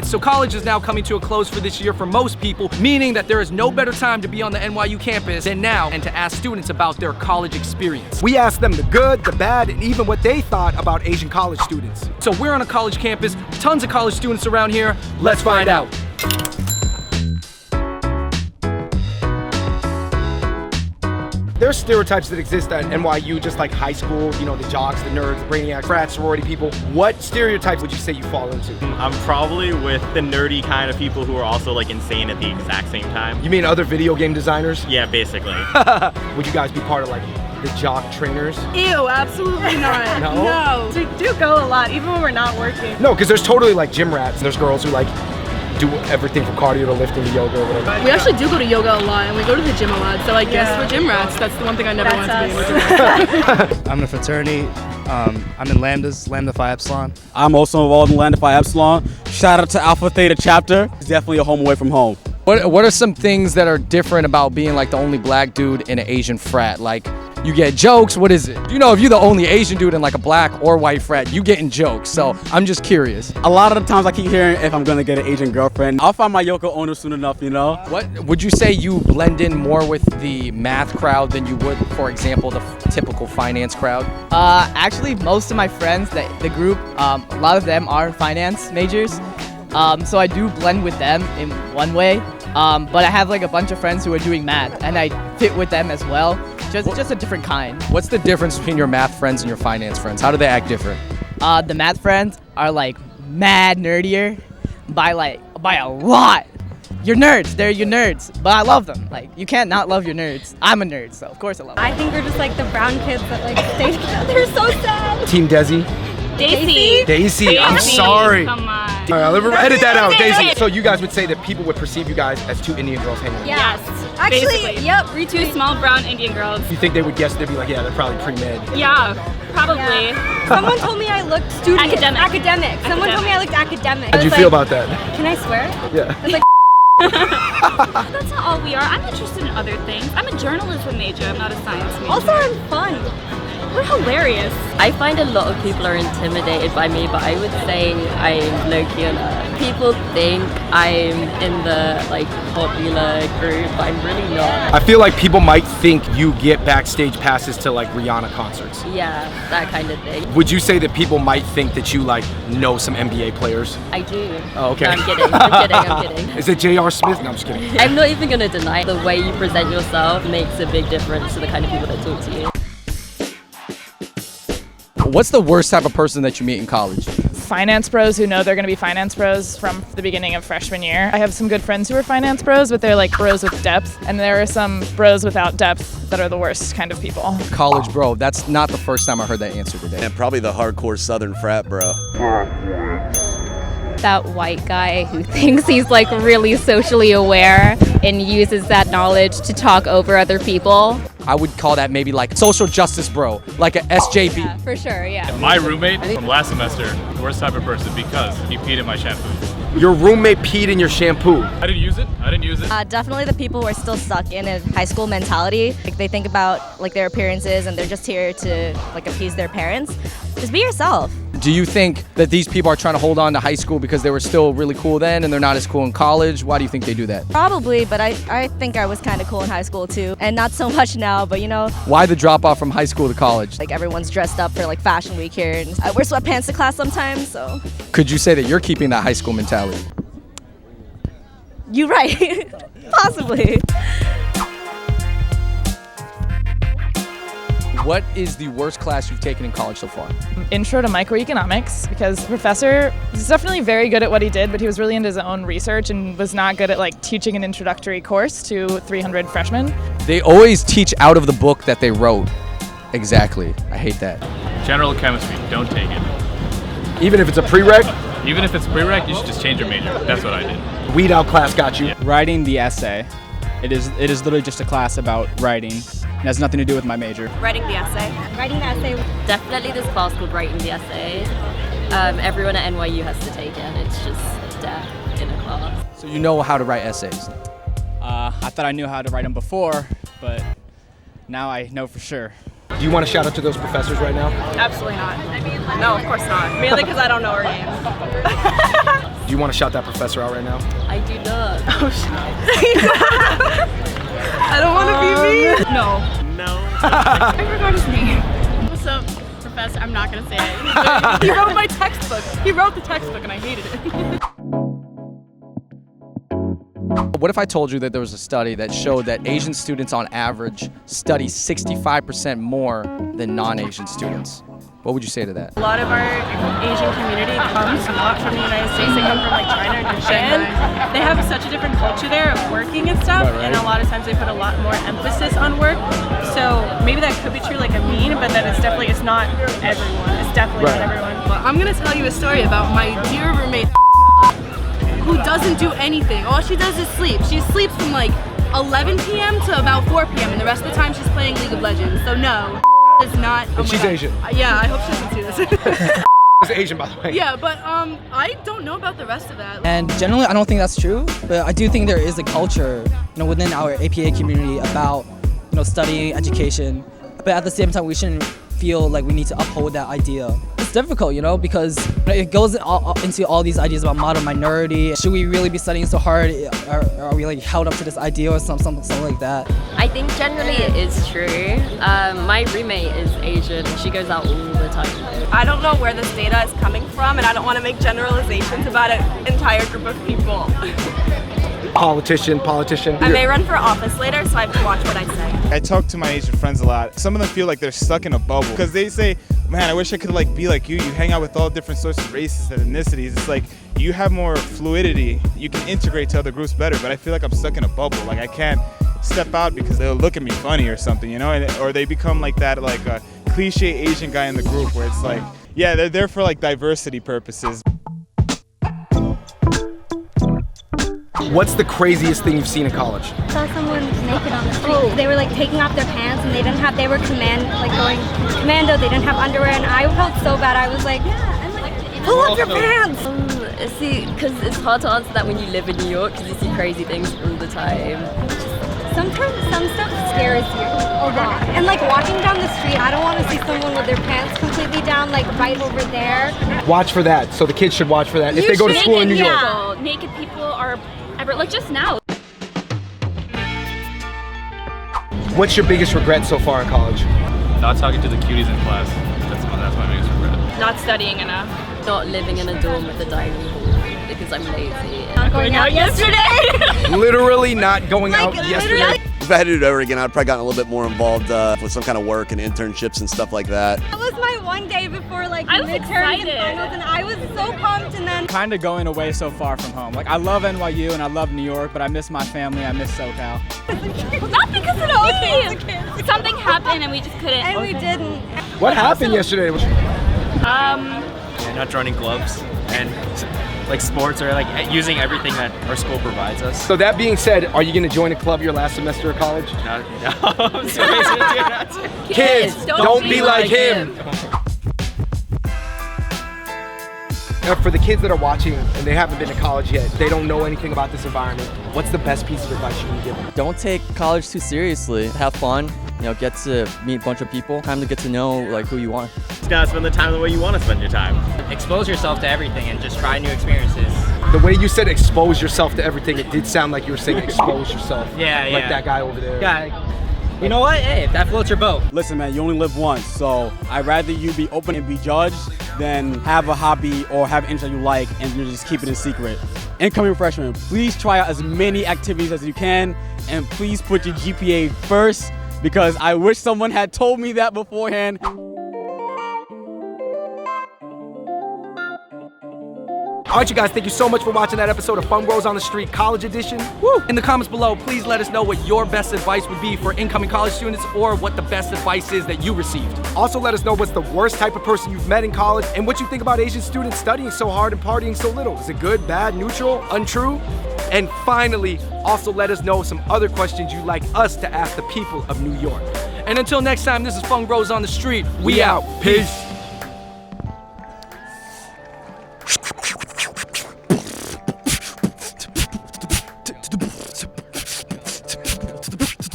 So college is now coming to a close for this year for most people, meaning that there is no better time to be on the NYU campus than now and to ask students about their college experience. We asked them the good, the bad, and even what they thought about Asian college students. So we're on a college campus, tons of college students around here. Let's find out. There's stereotypes that exist at NYU, just like high school, you know, the jocks, the nerds, the brainiacs, frat sorority people. What stereotypes would you say you fall into? I'm probably with the nerdy kind of people who are also like insane at the exact same time. You mean other video game designers? Yeah, basically. Would you guys be part of like the jock trainers? Ew, absolutely not. No? No. We do go a lot, even when we're not working. No, because there's totally like gym rats. There's girls who like do everything from cardio to lifting to yoga or whatever. We actually do go to yoga a lot, and we go to the gym a lot, so I guess we're gym rats. That's the one thing I never wanted to be. I'm in a fraternity. I'm in Lambdas, Lambda Phi Epsilon. I'm also involved in Lambda Phi Epsilon. Shout out to Alpha Theta chapter. It's definitely a home away from home. What are some things that are different about being like the only black dude in an Asian frat? Like, you get jokes, what is it? You know, if you're the only Asian dude in like a black or white frat, you getting jokes, so I'm just curious. A lot of the times I keep hearing if I'm gonna get an Asian girlfriend, I'll find my Yoko Ono soon enough, you know? What would you say you blend in more with the math crowd than you would, for example, the typical finance crowd? Actually, most of my friends, the group, a lot of them are finance majors. So I do blend with them in one way. But I have like a bunch of friends who are doing math, and I fit with them as well. Just a different kind. What's the difference between your math friends and your finance friends? How do they act different? The math friends are like mad nerdier by a lot. You're nerds, they're your nerds, but I love them. Like, you can't not love your nerds. I'm a nerd, so of course I love them. I think we're just like the brown kids that like stay together. They're so sad. Team Desi? Daisy, I'm sorry. Come on. All right, edit that out, Daisy. So you guys would say that people would perceive you guys as two Indian girls hanging out? Yes. Actually, yep. Two small brown Indian girls. You think they would guess, they'd be like, yeah, they're probably pre-med. Yeah, probably. Someone told me I looked academic. Someone told me I looked academic. How'd you feel about that? Can I swear? Yeah. It's like That's not all we are. I'm interested in other things. I'm a journalism major. I'm not a science major. also I'm fun. We're hilarious. I find a lot of people are intimidated by me, but I would say I'm low-key a lot. People think I'm in the like popular group, but I'm really not. I feel like people might think you get backstage passes to like Rihanna concerts. Yeah, that kind of thing. Would you say that people might think that you like know some NBA players? I do. Oh, okay. No, I'm kidding. Is it J.R. Smith? No, I'm just kidding. I'm not even gonna deny the way you present yourself makes a big difference to the kind of people that talk to you. What's the worst type of person that you meet in college? Finance bros who know they're going to be finance bros from the beginning of freshman year. I have some good friends who are finance bros, but they're like bros with depth. And there are some bros without depth that are the worst kind of people. College bro, that's not the first time I heard that answer today. And probably the hardcore Southern frat bro. That white guy who thinks he's like really socially aware and uses that knowledge to talk over other people. I would call that maybe like social justice bro, like a SJB. Yeah, for sure, yeah. My roommate from last semester, the worst type of person because he peed in my shampoo. Your roommate peed in your shampoo. I didn't use it. definitely the people who are still stuck in a high school mentality. Like they think about like their appearances and they're just here to like appease their parents. Just be yourself. Do you think that these people are trying to hold on to high school because they were still really cool then and they're not as cool in college? Why do you think they do that? Probably, but I think I was kind of cool in high school too. And not so much now, but you know. Why the drop off from high school to college? Like everyone's dressed up for like fashion week here and I wear sweatpants to class sometimes, so. Could you say that you're keeping that high school mentality? You're right. Possibly. What is the worst class you've taken in college so far? Intro to microeconomics, because the professor was definitely very good at what he did, but he was really into his own research and was not good at like teaching an introductory course to 300 freshmen. They always teach out of the book that they wrote. Exactly. I hate that. General chemistry, don't take it. Even if it's a prereq? Even if it's prereq, you should just change your major. That's what I did. Weed out class got you. Writing the essay. It is literally just a class about writing. It has nothing to do with my major. Writing the essay. Definitely this class called Writing the Essay. Everyone at NYU has to take it. It's just death in a class. So you know how to write essays? I thought I knew how to write them before, but now I know for sure. Do you want to shout out to those professors right now? Absolutely not. No, of course not. Mainly because I don't know her name. Do you want to shout that professor out right now? I do not. Oh shit. I don't want to be mean. No. No. I forgot his name. What's up, professor? I'm not gonna say it. He wrote my textbook. He wrote the textbook and I hated it. What if I told you that there was a study that showed that Asian students on average study 65% more than non-Asian students? What would you say to that? A lot of our Asian community comes not from the United States. They come from like China and Japan. They have such a different culture there of working and stuff, and a lot of times they put a lot more emphasis on work. So maybe that could be true, like a mean, but then it's not everyone. It's definitely not everyone. Well, I'm gonna tell you a story about my dear roommate who doesn't do anything. All she does is sleep. She sleeps from like 11 p.m. to about 4 p.m. and the rest of the time she's playing League of Legends. So no. Is not. Oh, she's Asian. Yeah, I hope she doesn't see this. It's Asian, by the way. Yeah, but I don't know about the rest of that. And generally, I don't think that's true, but I do think there is a culture, within our APA community about, studying, education. But at the same time, we shouldn't feel like we need to uphold that idea. It's difficult, because it goes into all these ideas about modern minority. Should we really be studying so hard? Are we like held up to this idea or something like that? I think generally it is true. My roommate is Asian and she goes out all the time. I don't know where this data is coming from, and I don't want to make generalizations about an entire group of people. Politician. I may run for office later, so I have to watch what I say. I talk to my Asian friends a lot. Some of them feel like they're stuck in a bubble because they say, man, I wish I could be like you. You hang out with all different sorts of races and ethnicities. It's like you have more fluidity. You can integrate to other groups better, but I feel like I'm stuck in a bubble. Like I can't step out because they'll look at me funny or something, or they become like that, like a cliche Asian guy in the group where it's like, yeah, they're there for like diversity purposes. What's the craziest thing you've seen in college? I saw someone naked on the street. They were like taking off their pants and they were going commando, they didn't have underwear, and I felt so bad. I was like, pull up your pants! See, because it's hard to answer that when you live in New York because you see crazy things all the time. Sometimes some stuff scares you a lot. And like walking down the street, I don't want to see someone with their pants completely down, like right over there. Watch for that. So the kids should watch for that if they go to school in New York. Yeah. Naked people are like just now. What's your biggest regret so far in college? Not talking to the cuties in class. That's my biggest regret. Not studying enough. Not living in a dorm with a dining hall because I'm lazy. Not going out yesterday. Literally not going out yesterday. If I had to do it over again, I'd probably gotten a little bit more involved with some kind of work and internships and stuff like that. That was my one day before like I was midterms excited. and finals, and I was so pumped. And then Kind of going away so far from home. Like I love NYU and I love New York, but I miss my family. I miss SoCal. Not because of me. Something happened and we just couldn't. and we didn't. What happened yesterday? Not joining clubs and like sports or like using everything that our school provides us. So that being said, are you going to join a club your last semester of college? No. Kids, don't be like him. Now, for the kids that are watching and they haven't been to college yet, they don't know anything about this environment, what's the best piece of advice you can give them? Don't take college too seriously. Have fun, get to meet a bunch of people. Time to get to know like who you are. Just gotta spend the time the way you want to spend your time. Expose yourself to everything and just try new experiences. The way you said expose yourself to everything, it did sound like you were saying expose yourself. Yeah. Like that guy over there. Yeah. You know what? Hey, if that floats your boat. Listen, man, you only live once, so I'd rather you be open and be judged than have a hobby or have an interest you like and you just keep it in secret. Incoming freshmen, please try out as many activities as you can and please put your GPA first because I wish someone had told me that beforehand. All right, you guys, thank you so much for watching that episode of Fung Bros on the Street College Edition. Woo! In the comments below, please let us know what your best advice would be for incoming college students or what the best advice is that you received. Also, let us know what's the worst type of person you've met in college and what you think about Asian students studying so hard and partying so little. Is it good, bad, neutral, untrue? And finally, also let us know some other questions you'd like us to ask the people of New York. And until next time, this is Fung Bros on the Street. We out. Peace.